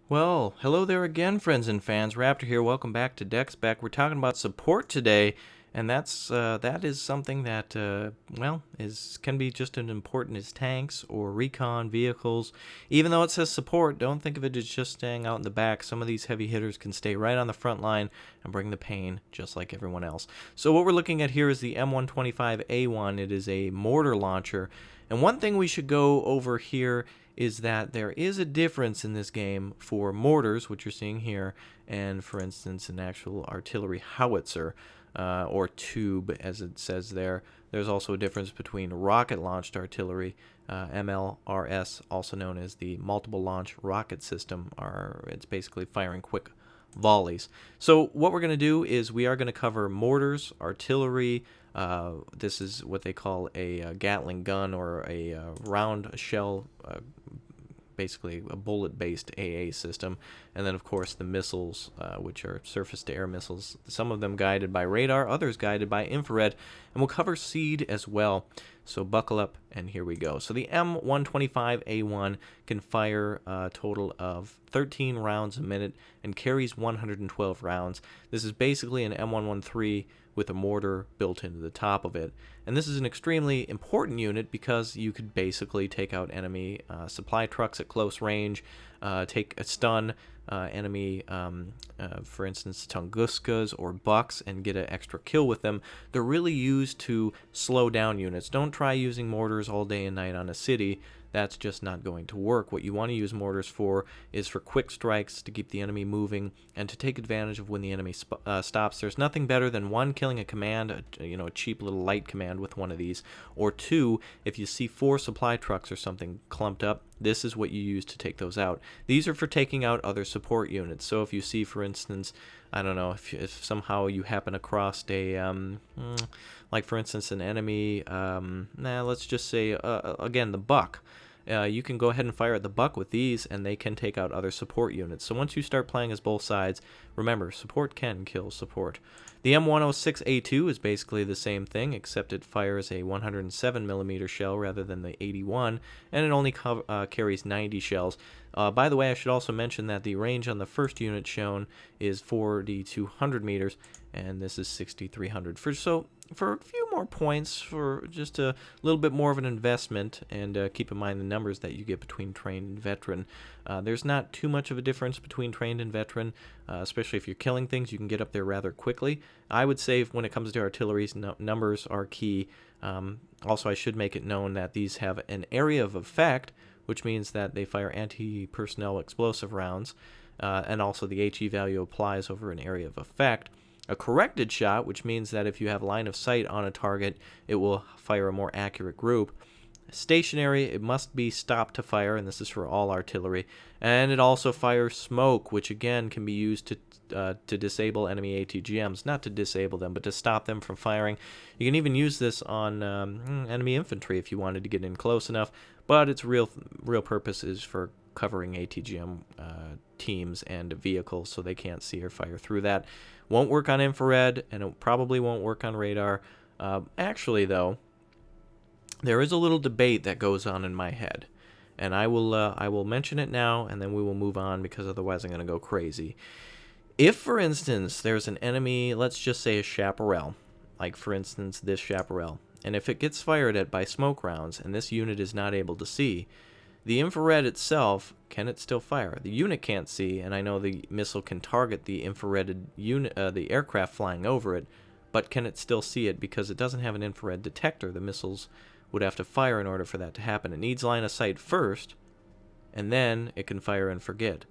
Well, hello there again, friends and fans. Raptor here. Welcome back to Spec. We're talking about support today, and that is something that can be just as important as tanks or recon vehicles. Even though it says support, don't think of it as just staying out in the back. Some of these heavy hitters can stay right on the front line and bring the pain, just like everyone else. So what we're looking at here is the M125A1. It is a mortar launcher, and one thing we should go over here is that there is a difference in this game for mortars, which you're seeing here, and for instance an actual artillery howitzer or tube, as it says there. There's also a difference between rocket-launched artillery, MLRS, also known as the multiple launch rocket system. It's basically firing quick volleys. So what we're going to do is we are going to cover mortars, artillery. This is what they call a Gatling gun or a round shell, basically a bullet-based AA system, and then of course the missiles, which are surface-to-air missiles, some of them guided by radar, others guided by infrared, and we'll cover SEAD as well. So buckle up, and here we go. So the M125A1 can fire a total of 13 rounds a minute and carries 112 rounds. This is basically an M113 with a mortar built into the top of it. And this is an extremely important unit because you could basically take out enemy supply trucks at close range, take a stun enemy, for instance, Tunguskas or Bucks, and get an extra kill with them. They're really used to slow down units. Don't try using mortars all day and night on a city. That's just not going to work. What you want to use mortars for is for quick strikes, to keep the enemy moving, and to take advantage of when the enemy stops. There's nothing better than one, killing a command, a cheap little light command with one of these, or two, if you see 4 supply trucks or something clumped up, this is what you use to take those out. These are for taking out other support units. So if you see, for instance, I don't know, if somehow you happen across a, like for instance an enemy, let's just say, again, the Buck. You can go ahead and fire at the Buck with these, and they can take out other support units. So once you start playing as both sides, remember, support can kill support. The M106A2 is basically the same thing, except it fires a 107mm shell rather than the 81, and it only carries 90 shells. By the way, I should also mention that the range on the first unit shown is 4,200 meters, and this is 6,300. For a few more points, for just a little bit more of an investment, and keep in mind the numbers that you get between trained and veteran. There's not too much of a difference between trained and veteran, especially if you're killing things. You can get up there rather quickly. I would say when it comes to artillery, numbers are key. Also, I should make it known that these have an area of effect, which means that they fire anti-personnel explosive rounds, and also the HE value applies over an area of effect. A corrected shot, which means that if you have line of sight on a target, it will fire a more accurate group. Stationary, it must be stopped to fire, and this is for all artillery. And it also fires smoke, which again can be used to disable enemy ATGMs. Not to disable them, but to stop them from firing. You can even use this on enemy infantry if you wanted to get in close enough, but its real purpose is for covering ATGM teams and vehicles, so they can't see or fire through that. Won't work on infrared, and it probably won't work on radar. Actually, though, there is a little debate that goes on in my head, and I will mention it now, and then we will move on, because otherwise I'm going to go crazy. If, for instance, there's an enemy, let's just say a chaparral, like for instance this chaparral, and if it gets fired at by smoke rounds and this unit is not able to see, the infrared itself, can it still fire? The unit can't see, and I know the missile can target the infrared unit, the aircraft flying over it, but can it still see it? Because it doesn't have an infrared detector. The missiles would have to fire in order for that to happen. It needs line of sight first, and then it can fire and forget,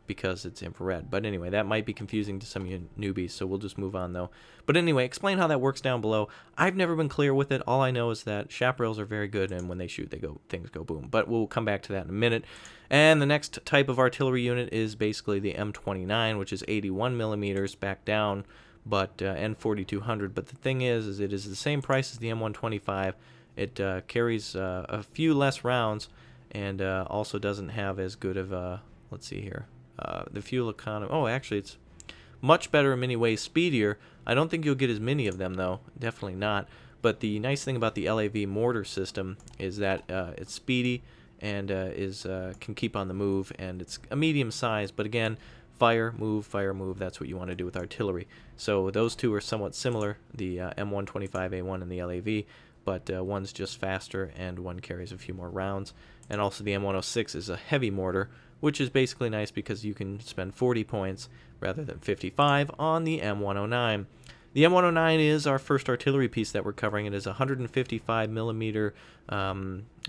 because it's infrared. But anyway, that might be confusing to some of you newbies, so we'll just move on though. But anyway, explain how that works down below. I've never been clear with it. All I know is that chaparrals are very good, and when they shoot, things go boom. But we'll come back to that in a minute. And the next type of artillery unit is basically the M29, which is 81mm back down, but and 4200. But the thing is it is the same price as the M125. It carries a few less rounds, and also doesn't have as good of a, let's see here, the fuel economy. Oh, actually, it's much better in many ways, speedier. I don't think you'll get as many of them, though. Definitely not. But the nice thing about the LAV mortar system is that it's speedy, and can keep on the move, and it's a medium size, but again, fire, move, that's what you want to do with artillery. So those two are somewhat similar, the M125A1 and the LAV, but one's just faster and one carries a few more rounds. And also the M106 is a heavy mortar, which is basically nice because you can spend 40 points rather than 55 on the M109. The M109 is our first artillery piece that we're covering. It is a 155 millimeter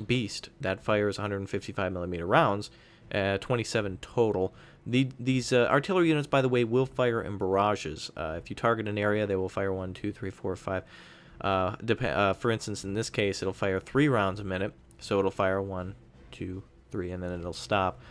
beast that fires 155 millimeter rounds, 27 total. These artillery units, by the way, will fire in barrages. If you target an area, they will fire 1, 2, 3, 4, 5. For instance, in this case, it'll fire 3 rounds a minute. So it'll fire 1, 2, 3, and then it'll stop.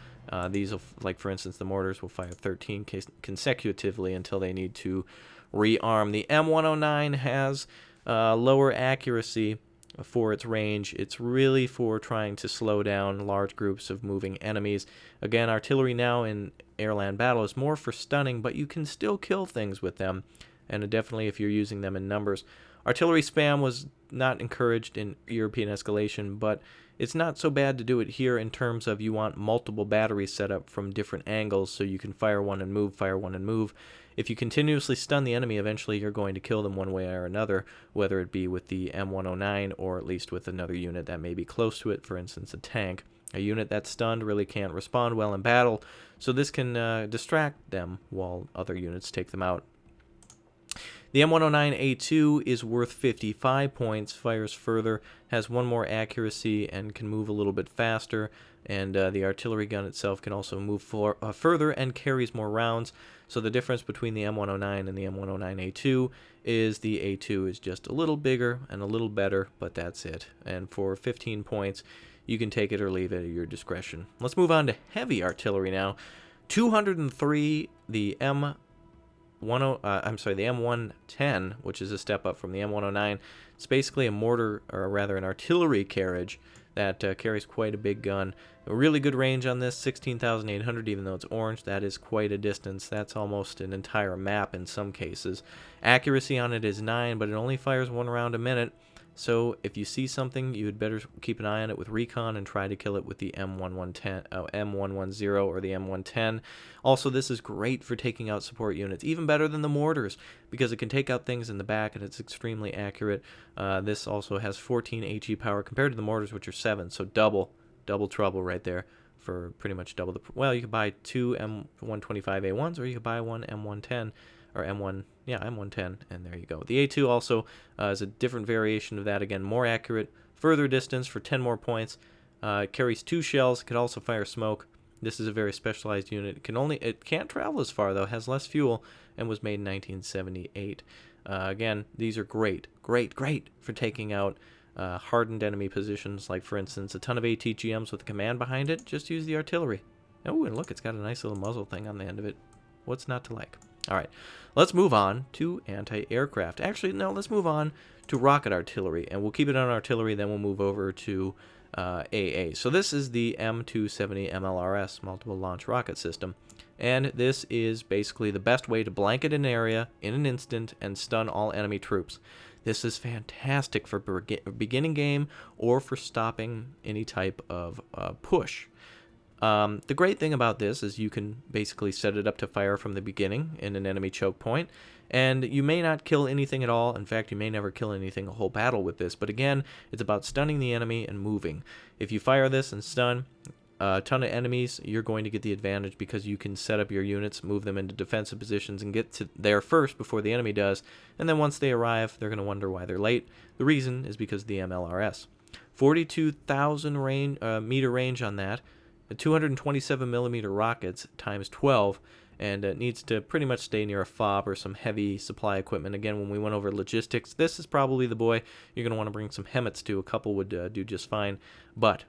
These will, like for instance, the mortars will fire 13 consecutively until they need to rearm. The M109 has lower accuracy for its range. It's really for trying to slow down large groups of moving enemies. Again, artillery now in AirLand battle is more for stunning, but you can still kill things with them, and definitely if you're using them in numbers. Artillery spam was not encouraged in European escalation, but it's not so bad to do it here in terms of you want multiple batteries set up from different angles so you can fire one and move, fire one and move. If you continuously stun the enemy, eventually you're going to kill them one way or another, whether it be with the M109 or at least with another unit that may be close to it, for instance a tank. A unit that's stunned really can't respond well in battle, so this can distract them while other units take them out. The M109A2 is worth 55 points, fires further, has one more accuracy, and can move a little bit faster. And the artillery gun itself can also move further and carries more rounds. So the difference between the M109 and the M109A2 is the A2 is just a little bigger and a little better, but that's it. And for 15 points, you can take it or leave it at your discretion. Let's move on to heavy artillery now. 203, the M110, which is a step up from the M109. It's basically a mortar, or rather an artillery carriage that carries quite a big gun. A really good range on this, 16,800, even though it's orange. That is quite a distance. That's almost an entire map in some cases. Accuracy on it is 9, but it only fires 1 round a minute. So if you see something, you would better keep an eye on it with recon and try to kill it with the M110 or the M110. Also, this is great for taking out support units, even better than the mortars, because it can take out things in the back and it's extremely accurate. This also has 14 HE power compared to the mortars, which are 7, so double trouble right there for pretty much double the... Well, you could buy 2 M125A1s, or you could buy one M110, or M110, and there you go. The A2 also is a different variation of that. Again, more accurate, further distance for 10 more points. It carries 2 shells. It can also fire smoke. This is a very specialized unit. It can't travel as far though. Has less fuel, and was made in 1978. Again, these are great for taking out hardened enemy positions. Like for instance, a ton of ATGMs with a command behind it. Just use the artillery. Oh, and look, it's got a nice little muzzle thing on the end of it. What's not to like? All right, let's move on to anti-aircraft. Actually, no, let's move on to rocket artillery, and we'll keep it on artillery, then we'll move over to AA. So this is the M270 MLRS, Multiple Launch Rocket System, and this is basically the best way to blanket an area in an instant and stun all enemy troops. This is fantastic for beginning game or for stopping any type of push. The great thing about this is you can basically set it up to fire from the beginning in an enemy choke point, and you may not kill anything at all. In fact, you may never kill anything a whole battle with this, but again, it's about stunning the enemy and moving. If you fire this and stun a ton of enemies, you're going to get the advantage because you can set up your units, move them into defensive positions, and get to there first before the enemy does, and then once they arrive, they're going to wonder why they're late. The reason is because of the MLRS. 42,000 meter range on that. 227 millimeter rockets times 12, and it needs to pretty much stay near a FOB or some heavy supply equipment. Again, when we went over logistics, this is probably the boy you're going to want to bring some HEMETs to. A couple would do just fine, but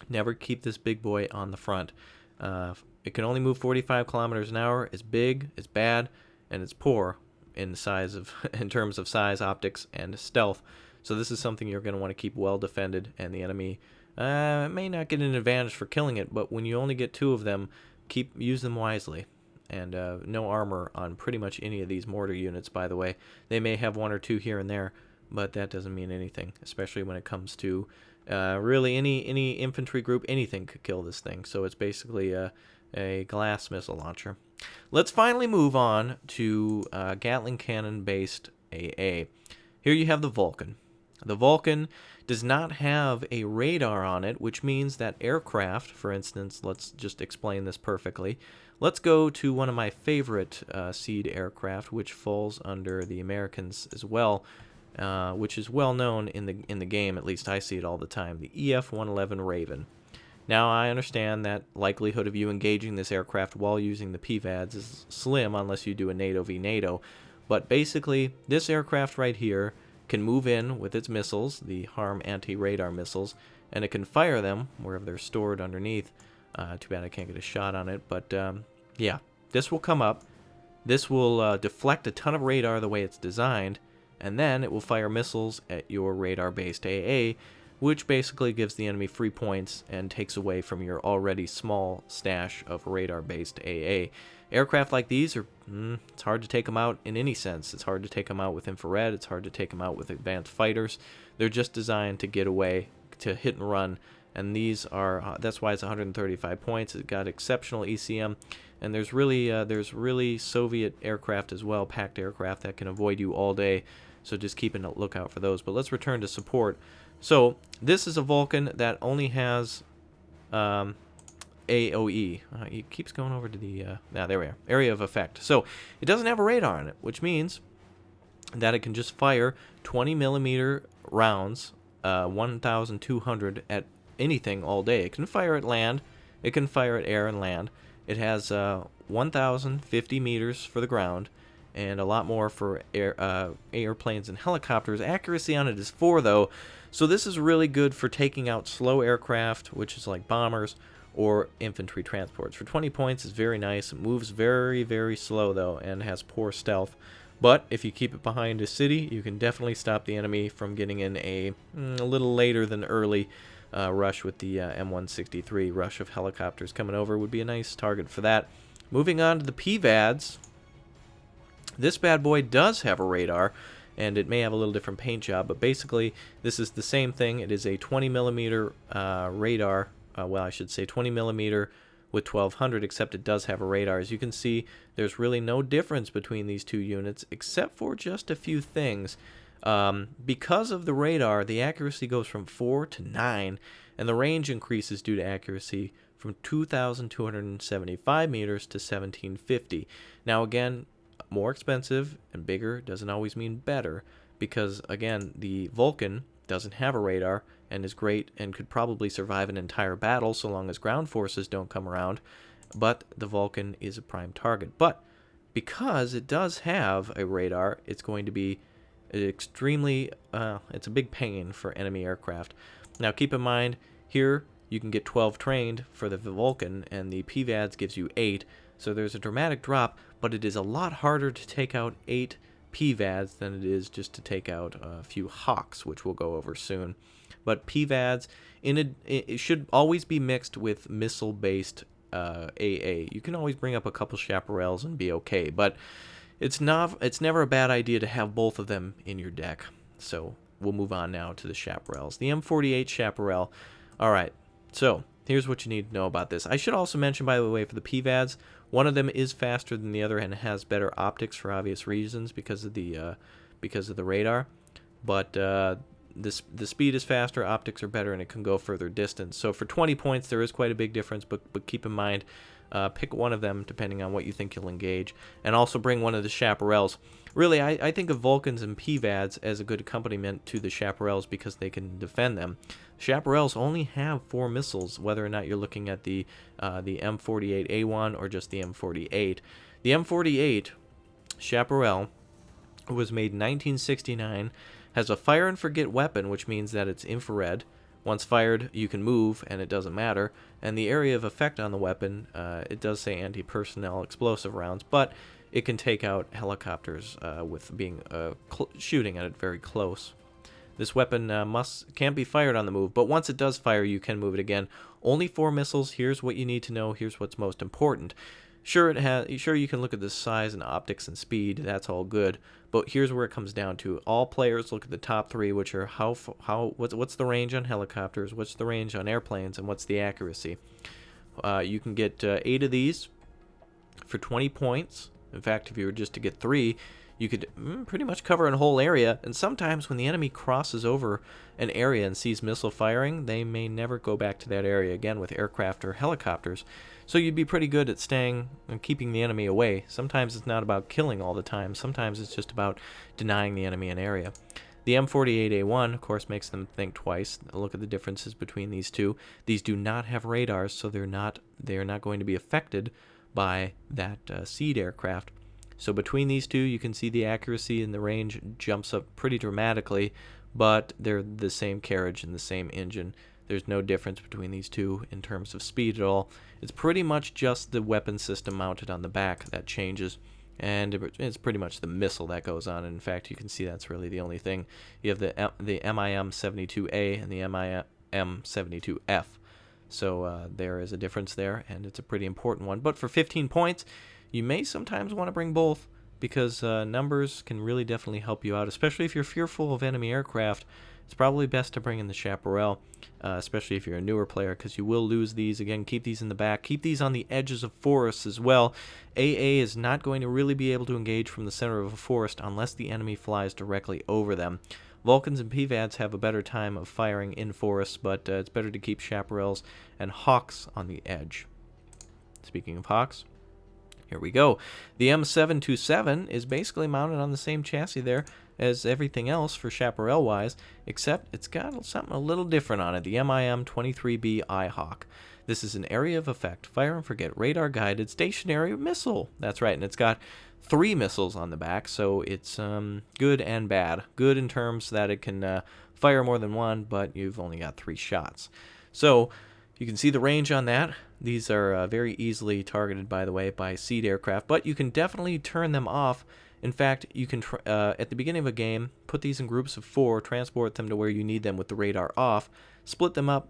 never keep this big boy on the front. It can only move 45 kilometers an hour. It's big, it's bad, and it's poor in terms of size, optics, and stealth. So this is something you're going to want to keep well defended, and the enemy may not get an advantage for killing it, but when you only get 2 of them, use them wisely. And no armor on pretty much any of these mortar units, by the way. They may have 1 or 2 here and there, but that doesn't mean anything, especially when it comes to Really, any infantry group, anything could kill this thing. So it's basically a glass missile launcher. Let's finally move on to Gatling cannon-based AA. Here you have the Vulcan. The Vulcan does not have a radar on it, which means that aircraft, for instance, let's just explain this perfectly. Let's go to one of my favorite seed aircraft, which falls under the Americans as well, which is well known in the game. At least I see it all the time. The EF-111 Raven. Now, I understand that likelihood of you engaging this aircraft while using the PVADs is slim unless you do a NATO v NATO. But basically, this aircraft right here can move in with its missiles, the HARM anti-radar missiles, and it can fire them wherever they're stored underneath. Too bad I can't get a shot on it, but yeah, this will come up. This will deflect a ton of radar the way it's designed, and then it will fire missiles at your radar-based AA, which basically gives the enemy free points and takes away from your already small stash of radar-based AA. Aircraft like these are, it's hard to take them out in any sense. It's hard to take them out with infrared. It's hard to take them out with advanced fighters. They're just designed to get away, to hit and run, and these are, that's why it's 135 points. It's got exceptional ECM, and there's really Soviet aircraft as well, packed aircraft that can avoid you all day, so just keep a lookout for those. But let's return to support. So this is a Vulcan that only has AOE. It keeps going over to the there we are, area of effect. So it doesn't have a radar on it, which means that it can just fire 20mm rounds, 1,200 at anything all day. It can fire at land, it can fire at air and land. It has 1,050 meters for the ground, and a lot more for airplanes and helicopters. Accuracy on it is 4 though, so this is really good for taking out slow aircraft, which is like bombers or infantry transports. For 20 points, it's very nice. It moves very, very slow though, and has poor stealth. But if you keep it behind a city, you can definitely stop the enemy from getting in a little later than early rush with the M163. Rush of helicopters coming over would be a nice target for that. Moving on to the PVADs. This bad boy does have a radar, and it may have a little different paint job, but basically this is the same thing. It is a 20mm radar, well, I should say 20mm with 1200, except it does have a radar. As you can see, there's really no difference between these two units, except for just a few things. Because of the radar, the accuracy goes from 4 to 9, and the range increases due to accuracy from 2,275 meters to 1,750. Now again, more expensive and bigger doesn't always mean better, because again, the Vulcan doesn't have a radar and is great and could probably survive an entire battle so long as ground forces don't come around, but the Vulcan is a prime target. But because it does have a radar, it's going to be extremely it's a big pain for enemy aircraft. Now keep in mind, here you can get 12 trained for the Vulcan, and the PVADs gives you 8, so there's a dramatic drop, but it is a lot harder to take out 8 PVADs than it is just to take out a few Hawks, which we'll go over soon. But PVADs, it should always be mixed with missile-based AA. You can always bring up a couple chaparrals and be okay, but it's never a bad idea to have both of them in your deck. So we'll move on now to the chaparrals. The M48 chaparral. All right, so here's what you need to know about this. I should also mention, by the way, for the PVADs, one of them is faster than the other and has better optics for obvious reasons because of the radar. But the speed is faster, optics are better, and it can go further distance. So for 20 points, there is quite a big difference, but keep in mind, pick one of them depending on what you think you'll engage, and also bring one of the chaparrals. Really, I think of Vulcans and PVADs as a good accompaniment to the chaparrals because they can defend them. Chaparrals only have 4 missiles, whether or not you're looking at the M48A1 or just the M48. The M48 chaparral was made in 1969, has a fire and forget weapon, which means that it's infrared. Once fired, you can move, and it doesn't matter. And the area of effect on the weapon, it does say anti-personnel explosive rounds, but it can take out helicopters with being shooting at it very close. This weapon can't be fired on the move, but once it does fire, you can move it again. Only 4 missiles. Here's what you need to know. Here's what's most important. Sure, you can look at the size and optics and speed. That's all good. But here's where it comes down to. All players look at the top three, which are what's the range on helicopters, what's the range on airplanes, and what's the accuracy. You can get 8 of these for 20 points. In fact, if you were just to get 3, you could pretty much cover a whole area. And sometimes when the enemy crosses over an area and sees missile firing, they may never go back to that area again with aircraft or helicopters. So you'd be pretty good at staying and keeping the enemy away. Sometimes it's not about killing all the time. Sometimes it's just about denying the enemy an area. The M48A1, of course, makes them think twice. Look at the differences between these two. These do not have radars, so they are not going to be affected by that seed aircraft. So between these two, you can see the accuracy and the range jumps up pretty dramatically, but they're the same carriage and the same engine. There's no difference between these two in terms of speed at all. It's pretty much just the weapon system mounted on the back that changes, and it's pretty much the missile that goes on. And in fact, you can see that's really the only thing. You have the MIM-72A and the MIM-72F. So there is a difference there, and it's a pretty important one. But for 15 points, you may sometimes want to bring both, because numbers can really definitely help you out, especially if you're fearful of enemy aircraft. It's probably best to bring in the Chaparral, especially if you're a newer player, because you will lose these. Again, keep these in the back. Keep these on the edges of forests as well. AA is not going to really be able to engage from the center of a forest unless the enemy flies directly over them. Vulcans and PVADs have a better time of firing in forests, but it's better to keep Chaparrals and Hawks on the edge. Speaking of Hawks, here we go. The M727 is basically mounted on the same chassis there as everything else for Chaparral-wise, except it's got something a little different on it, the MIM-23B iHawk. This is an area of effect, fire and forget, radar-guided stationary missile. That's right, and it's got 3 missiles on the back, so it's good and bad. Good in terms that it can fire more than one, but you've only got 3 shots. So you can see the range on that. These are very easily targeted, by the way, by seed aircraft, but you can definitely turn them off. In fact, you can, at the beginning of a game, put these in groups of 4, transport them to where you need them with the radar off, split them up,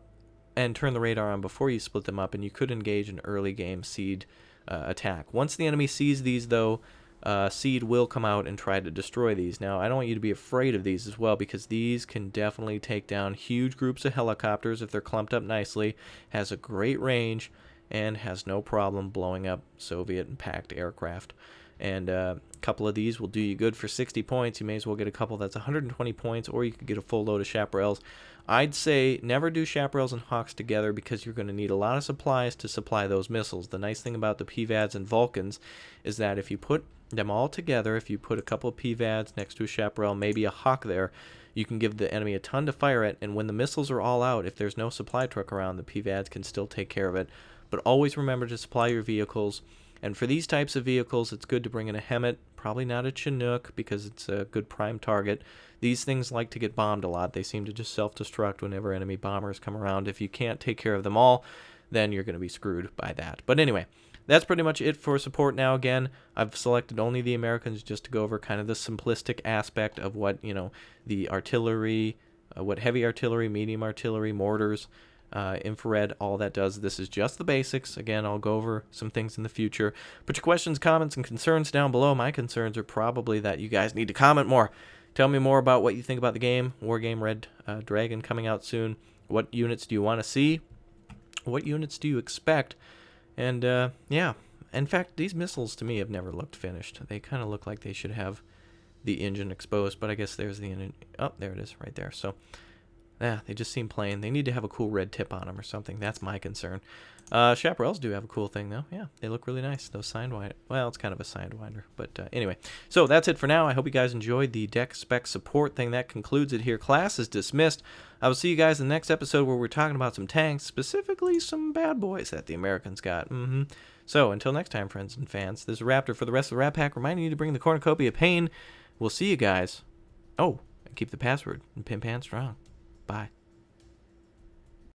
and turn the radar on before you split them up, and you could engage an early game seed attack. Once the enemy sees these, though, seed will come out and try to destroy these. Now, I don't want you to be afraid of these as well, because these can definitely take down huge groups of helicopters if they're clumped up nicely, has a great range, and has no problem blowing up Soviet and packed aircraft. And a couple of these will do you good for 60 points. You may as well get a couple that's 120 points, or you could get a full load of Chaparrals. I'd say never do Chaparrals and Hawks together, because you're going to need a lot of supplies to supply those missiles. The nice thing about the PVADs and Vulcans is that if you put them all together, if you put a couple of PVADs next to a Chaparral, maybe a Hawk there, you can give the enemy a ton to fire at, and when the missiles are all out, if there's no supply truck around, the PVADs can still take care of it. But always remember to supply your vehicles. And for these types of vehicles, it's good to bring in a Hemet, probably not a Chinook, because it's a good prime target. These things like to get bombed a lot. They seem to just self-destruct whenever enemy bombers come around. If you can't take care of them all, then you're going to be screwed by that. But anyway, that's pretty much it for support now. Again, I've selected only the Americans just to go over kind of the simplistic aspect of what, the artillery, what heavy artillery, medium artillery, mortars, infrared, all that does. This is just the basics. Again, I'll go over some things in the future. Put your questions, comments, and concerns down below. My concerns are probably that you guys need to comment more. Tell me more about what you think about the game. Wargame Red Dragon coming out soon. What units do you want to see? What units do you expect? And yeah, in fact, these missiles to me have never looked finished. They kind of look like they should have the engine exposed, but I guess there's the engine. Oh, there it is right there. So yeah, they just seem plain. They need to have a cool red tip on them or something. That's my concern. Chaparrals do have a cool thing, though. Yeah, they look really nice. Those sidewinder. Well, it's kind of a sidewinder. But anyway, so that's it for now. I hope you guys enjoyed the deck spec support thing. That concludes it here. Class is dismissed. I will see you guys in the next episode where we're talking about some tanks, specifically some bad boys that the Americans got. So until next time, friends and fans, this is Raptor for the rest of the Rat Pack, reminding you to bring the cornucopia of pain. We'll see you guys. Oh, and keep the password and Pimpan strong. Bye.